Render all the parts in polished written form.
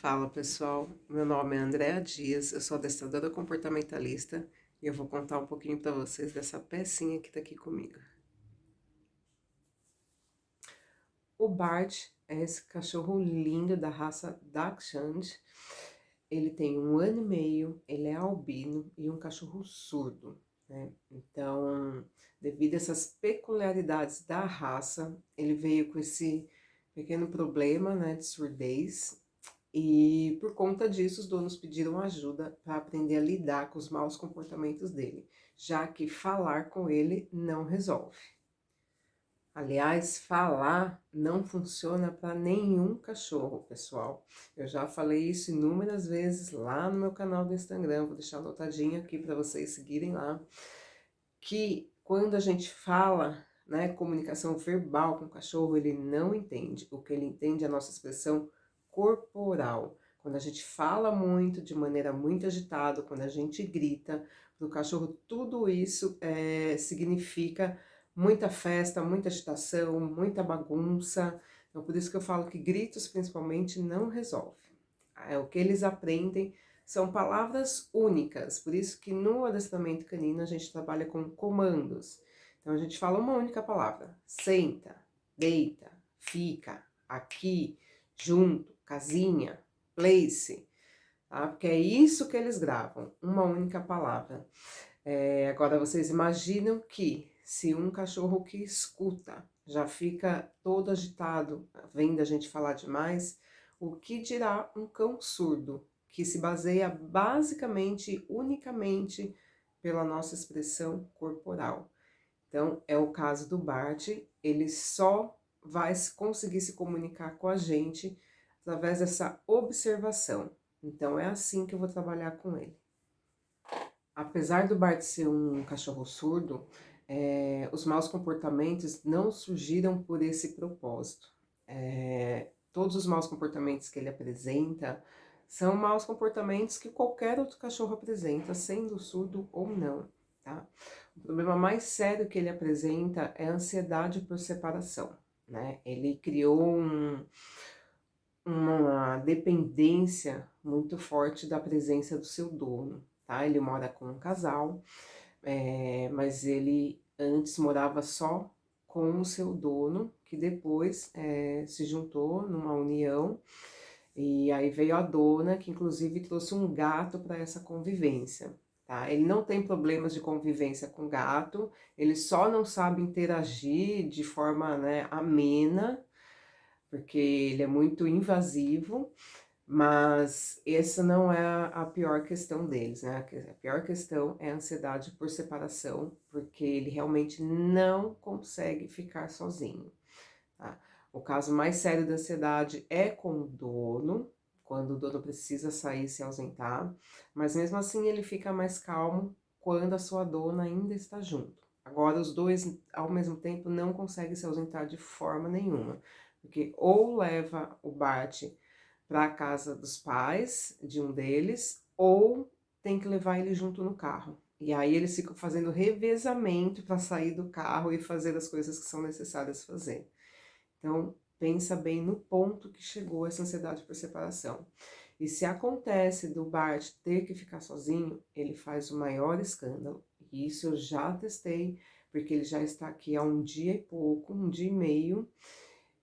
Fala pessoal, meu nome é Andréa Dias, eu sou adestradora comportamentalista e eu vou contar um pouquinho para vocês dessa pecinha que tá aqui comigo. O Bart é esse cachorro lindo da raça Dachshund. Ele tem 1 ano e meio, ele é albino e um cachorro surdo, né? Então, devido a essas peculiaridades da raça, ele veio com esse pequeno problema, né, de surdez. E por conta disso, os donos pediram ajuda para aprender a lidar com os maus comportamentos dele, já que falar com ele não resolve. Aliás, falar não funciona para nenhum cachorro, pessoal. Eu já falei isso inúmeras vezes lá no meu canal do Instagram, vou deixar anotadinho aqui para vocês seguirem lá, que quando a gente fala, né, comunicação verbal com o cachorro, ele não entende. O que ele entende é a nossa expressão corporal. Quando a gente fala muito, de maneira muito agitada, quando a gente grita, para o cachorro tudo isso significa muita festa, muita agitação, muita bagunça. Então, por isso que eu falo que gritos, principalmente, não resolve. O que eles aprendem são palavras únicas, por isso que no adestramento canino a gente trabalha com comandos. Então a gente fala uma única palavra: senta, deita, fica, aqui, junto, casinha, place, tá? Porque é isso que eles gravam, uma única palavra. Agora vocês imaginam que se um cachorro que escuta já fica todo agitado, vendo a gente falar demais, o que dirá um cão surdo, que se baseia basicamente, unicamente pela nossa expressão corporal. Então, é o caso do Bart, ele só vai conseguir se comunicar com a gente através dessa observação. Então, é assim que eu vou trabalhar com ele. Apesar do Bart ser um cachorro surdo, os maus comportamentos não surgiram por esse propósito. Todos os maus comportamentos que ele apresenta são maus comportamentos que qualquer outro cachorro apresenta, sendo surdo ou não, tá? O problema mais sério que ele apresenta é a ansiedade por separação, né? Ele criou uma dependência muito forte da presença do seu dono, tá? Ele mora com um casal, mas ele antes morava só com o seu dono, que depois se juntou numa união, e aí veio a dona, que inclusive trouxe um gato para essa convivência, tá? Ele não tem problemas de convivência com gato, ele só não sabe interagir de forma, né, amena, porque ele é muito invasivo, mas essa não é a pior questão deles, né? A pior questão é a ansiedade por separação, porque ele realmente não consegue ficar sozinho, tá? O caso mais sério da ansiedade é com o dono, quando o dono precisa sair e se ausentar, mas mesmo assim ele fica mais calmo quando a sua dona ainda está junto. Agora, os dois, ao mesmo tempo, não conseguem se ausentar de forma nenhuma, porque ou leva o Bart para a casa dos pais de um deles, ou tem que levar ele junto no carro. E aí eles ficam fazendo revezamento para sair do carro e fazer as coisas que são necessárias fazer. Então, pensa bem no ponto que chegou essa ansiedade por separação. E se acontece do Bart ter que ficar sozinho, ele faz o maior escândalo. E isso eu já testei, porque ele já está aqui há 1 dia e pouco, 1 dia e meio,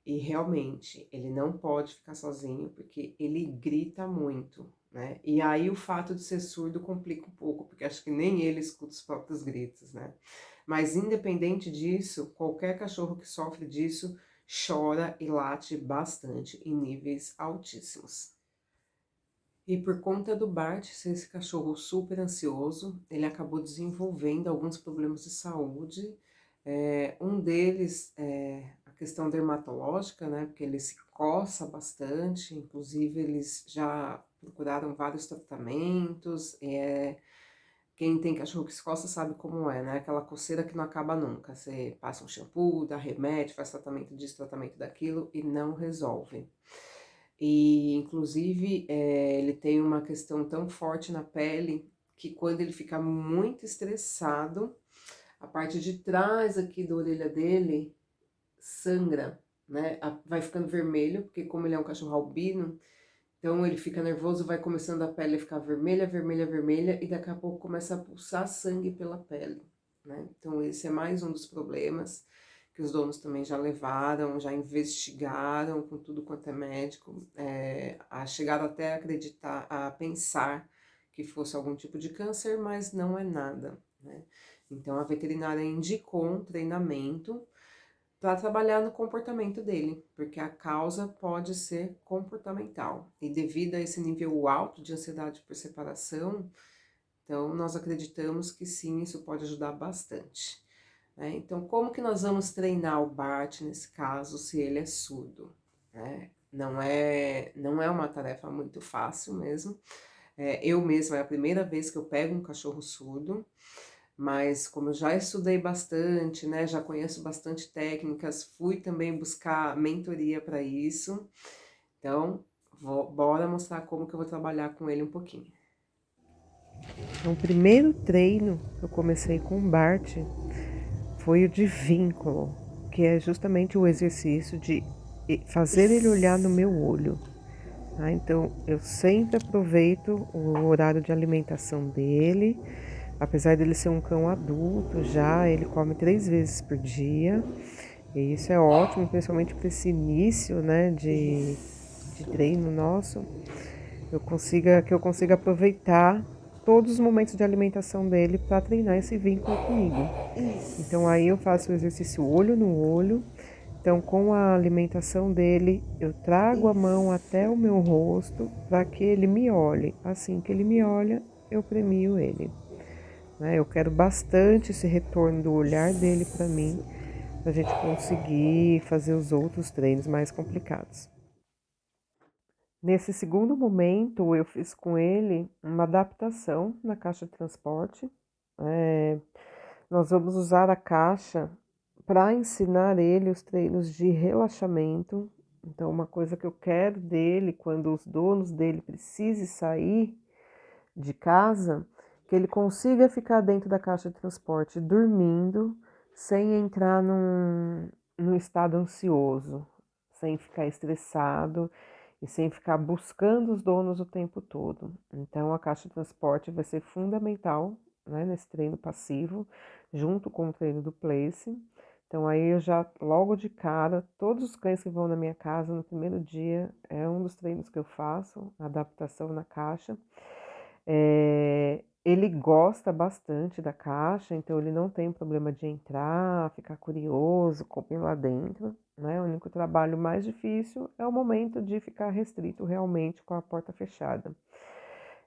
e realmente ele não pode ficar sozinho, porque ele grita muito, né? E aí o fato de ser surdo complica um pouco, porque acho que nem ele escuta os próprios gritos, né? Mas independente disso, qualquer cachorro que sofre disso chora e late bastante em níveis altíssimos. E por conta do Bart ser esse cachorro super ansioso, ele acabou desenvolvendo alguns problemas de saúde. Um deles é a questão dermatológica, né? Porque ele se coça bastante, inclusive eles já procuraram vários tratamentos. Quem tem cachorro que se coça sabe como é, né? Aquela coceira que não acaba nunca. Você passa um shampoo, dá remédio, faz tratamento disso, tratamento daquilo e não resolve. E, inclusive, ele tem uma questão tão forte na pele que quando ele fica muito estressado, a parte de trás aqui da orelha dele sangra, né? Vai ficando vermelho, porque como ele é um cachorro albino, Então ele fica nervoso, vai começando a pele a ficar vermelha, vermelha, vermelha, e daqui a pouco começa a pulsar sangue pela pele, né? Então esse é mais um dos problemas que os donos também já levaram, já investigaram com tudo quanto é médico, chegaram até a acreditar, a pensar que fosse algum tipo de câncer, mas não é nada, né? Então a veterinária indicou um treinamento para trabalhar no comportamento dele, porque a causa pode ser comportamental. E devido a esse nível alto de ansiedade por separação, então nós acreditamos que sim, isso pode ajudar bastante, né? Então, como que nós vamos treinar o Bart nesse caso, se ele é surdo, né? Não é uma tarefa muito fácil mesmo. Eu mesma, é a primeira vez que eu pego um cachorro surdo, mas como eu já estudei bastante, né, já conheço bastante técnicas, fui também buscar mentoria para isso, então bora mostrar como que eu vou trabalhar com ele um pouquinho. Então, o primeiro treino que eu comecei com o Bart foi o de vínculo, que é justamente o exercício de fazer ele olhar no meu olho. Tá? Então, eu sempre aproveito o horário de alimentação dele. Apesar dele ser um cão adulto já, ele come 3 vezes por dia. E isso é ótimo, principalmente para esse início, né, de treino nosso. Que eu consiga aproveitar todos os momentos de alimentação dele para treinar esse vínculo comigo. Então aí eu faço o exercício olho no olho. Então com a alimentação dele, eu trago a mão até o meu rosto para que ele me olhe. Assim que ele me olha, eu premio ele. Eu quero bastante esse retorno do olhar dele para mim, para a gente conseguir fazer os outros treinos mais complicados. Nesse segundo momento, eu fiz com ele uma adaptação na caixa de transporte. Nós vamos usar a caixa para ensinar ele os treinos de relaxamento. Então, uma coisa que eu quero dele, quando os donos dele precisem sair de casa, que ele consiga ficar dentro da caixa de transporte dormindo, sem entrar num estado ansioso, sem ficar estressado e sem ficar buscando os donos o tempo todo. Então, a caixa de transporte vai ser fundamental, né, nesse treino passivo, junto com o treino do place. Então, aí eu já, logo de cara, todos os cães que vão na minha casa no primeiro dia, é um dos treinos que eu faço, a adaptação na caixa. Ele gosta bastante da caixa, então ele não tem problema de entrar, ficar curioso, comer lá dentro, né? O único trabalho mais difícil é o momento de ficar restrito realmente com a porta fechada.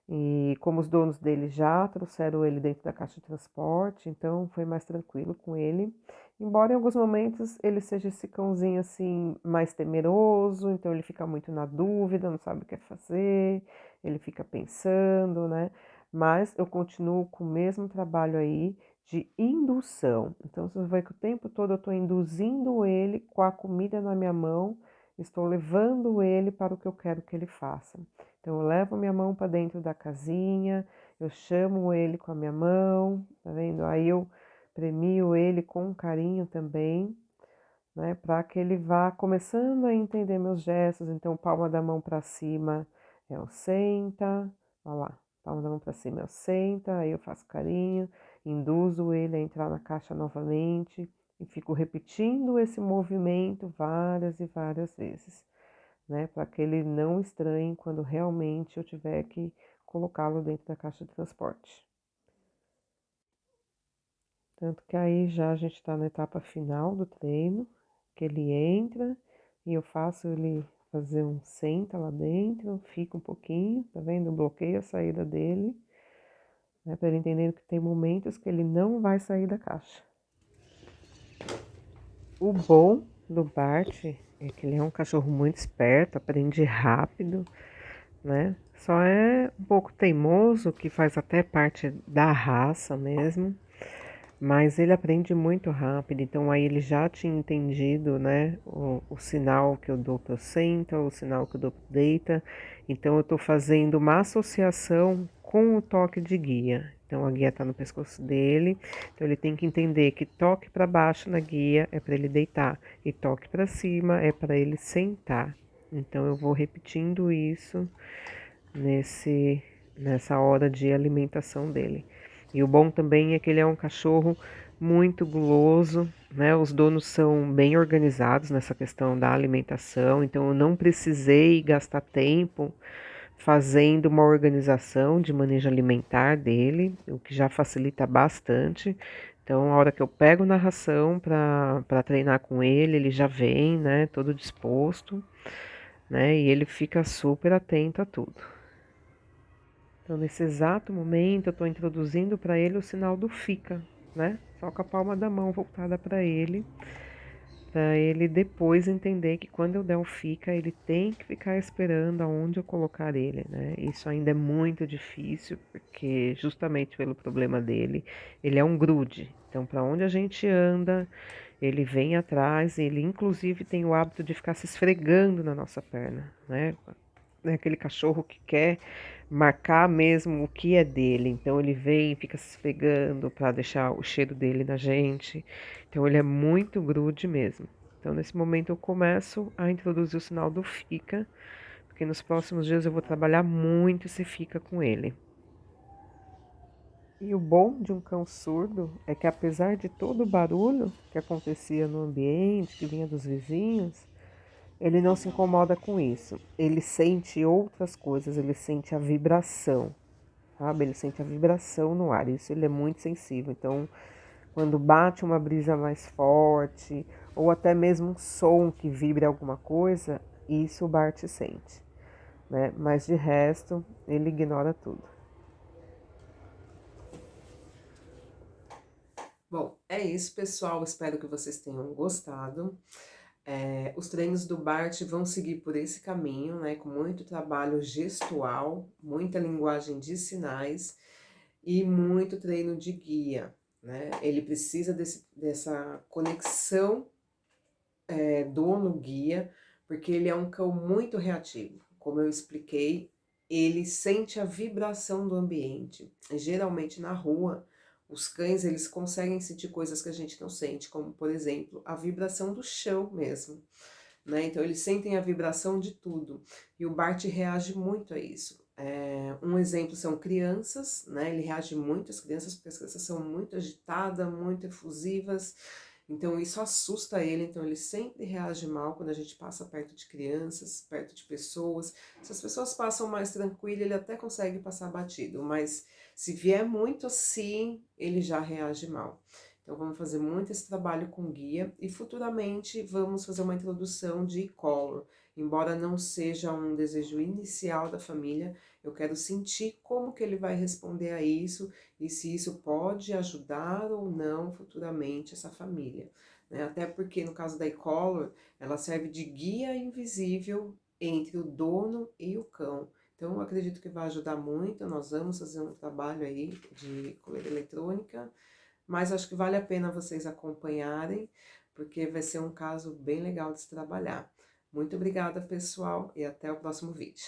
E como os donos dele já trouxeram ele dentro da caixa de transporte, então foi mais tranquilo com ele. Embora em alguns momentos ele seja esse cãozinho assim mais temeroso, então ele fica muito na dúvida, não sabe o que fazer, ele fica pensando, né? Mas eu continuo com o mesmo trabalho aí de indução. Então você vai que o tempo todo eu estou induzindo ele com a comida na minha mão, estou levando ele para o que eu quero que ele faça. Então, eu levo minha mão para dentro da casinha, eu chamo ele com a minha mão, tá vendo? Aí eu premio ele com carinho também, né? Para que ele vá começando a entender meus gestos. Então, palma da mão para cima é o senta, olha lá, palma da mão para cima é o senta, aí eu faço carinho, induzo ele a entrar na caixa novamente e fico repetindo esse movimento várias e várias vezes, né, para que ele não estranhe quando realmente eu tiver que colocá-lo dentro da caixa de transporte. Tanto que aí já a gente está na etapa final do treino, que ele entra e eu faço ele fazer um senta lá dentro, fica um pouquinho, tá vendo? Eu bloqueio a saída dele, né, para ele entender que tem momentos que ele não vai sair da caixa. O bom do Bart é que ele é um cachorro muito esperto, aprende rápido, né? Só é um pouco teimoso, que faz até parte da raça mesmo, mas ele aprende muito rápido, então aí ele já tinha entendido, né, o sinal que eu dou para senta, o sinal que eu dou para deita, então eu tô fazendo uma associação com o toque de guia. Então a guia tá no pescoço dele, então ele tem que entender que toque para baixo na guia é para ele deitar e toque para cima é para ele sentar. Então eu vou repetindo isso nessa hora de alimentação dele. E o bom também é que ele é um cachorro muito guloso, né? Os donos são bem organizados nessa questão da alimentação, então eu não precisei gastar tempo fazendo uma organização de manejo alimentar dele, o que já facilita bastante. Então, a hora que eu pego na ração para treinar com ele já vem, né, todo disposto, né, e ele fica super atento a tudo. Então, nesse exato momento, eu estou introduzindo para ele o sinal do fica, né, só com a palma da mão voltada para ele depois entender que quando eu der o fica, ele tem que ficar esperando aonde eu colocar ele, né? Isso ainda é muito difícil, porque justamente pelo problema dele, ele é um grude. Então, para onde a gente anda, ele vem atrás, ele inclusive tem o hábito de ficar se esfregando na nossa perna, né? É aquele cachorro que quer marcar mesmo o que é dele. Então ele vem, fica se esfregando para deixar o cheiro dele na gente. Então ele é muito grude mesmo. Então nesse momento eu começo a introduzir o sinal do fica, porque nos próximos dias eu vou trabalhar muito esse fica com ele. E o bom de um cão surdo é que apesar de todo o barulho que acontecia no ambiente, que vinha dos vizinhos, ele não se incomoda com isso. Ele sente outras coisas, ele sente a vibração, sabe? Ele sente a vibração no ar, isso ele é muito sensível. Então, quando bate uma brisa mais forte, ou até mesmo um som que vibre alguma coisa, isso o Bart sente, né? Mas de resto, ele ignora tudo. Bom, é isso, pessoal. Espero que vocês tenham gostado. Os treinos do Bart vão seguir por esse caminho, né? Com muito trabalho gestual, muita linguagem de sinais e muito treino de guia, né? Ele precisa dessa conexão dono-guia, porque ele é um cão muito reativo. Como eu expliquei, ele sente a vibração do ambiente. E, geralmente na rua, os cães eles conseguem sentir coisas que a gente não sente, como por exemplo a vibração do chão mesmo, né? Então eles sentem a vibração de tudo e o Bart reage muito a isso. Um exemplo são crianças, né? Ele reage muito às crianças porque as crianças são muito agitadas, muito efusivas, então isso assusta ele, então ele sempre reage mal quando a gente passa perto de crianças, perto de pessoas. Se as pessoas passam mais tranquilo, ele até consegue passar batido, mas se vier muito assim, ele já reage mal. Então vamos fazer muito esse trabalho com guia e futuramente vamos fazer uma introdução de e-collar. Embora não seja um desejo inicial da família, eu quero sentir como que ele vai responder a isso e se isso pode ajudar ou não futuramente essa família, né? Até porque no caso da e-collar, ela serve de guia invisível entre o dono e o cão. Então eu acredito que vai ajudar muito, nós vamos fazer um trabalho aí de coleira eletrônica, mas acho que vale a pena vocês acompanharem, porque vai ser um caso bem legal de se trabalhar. Muito obrigada, pessoal, e até o próximo vídeo.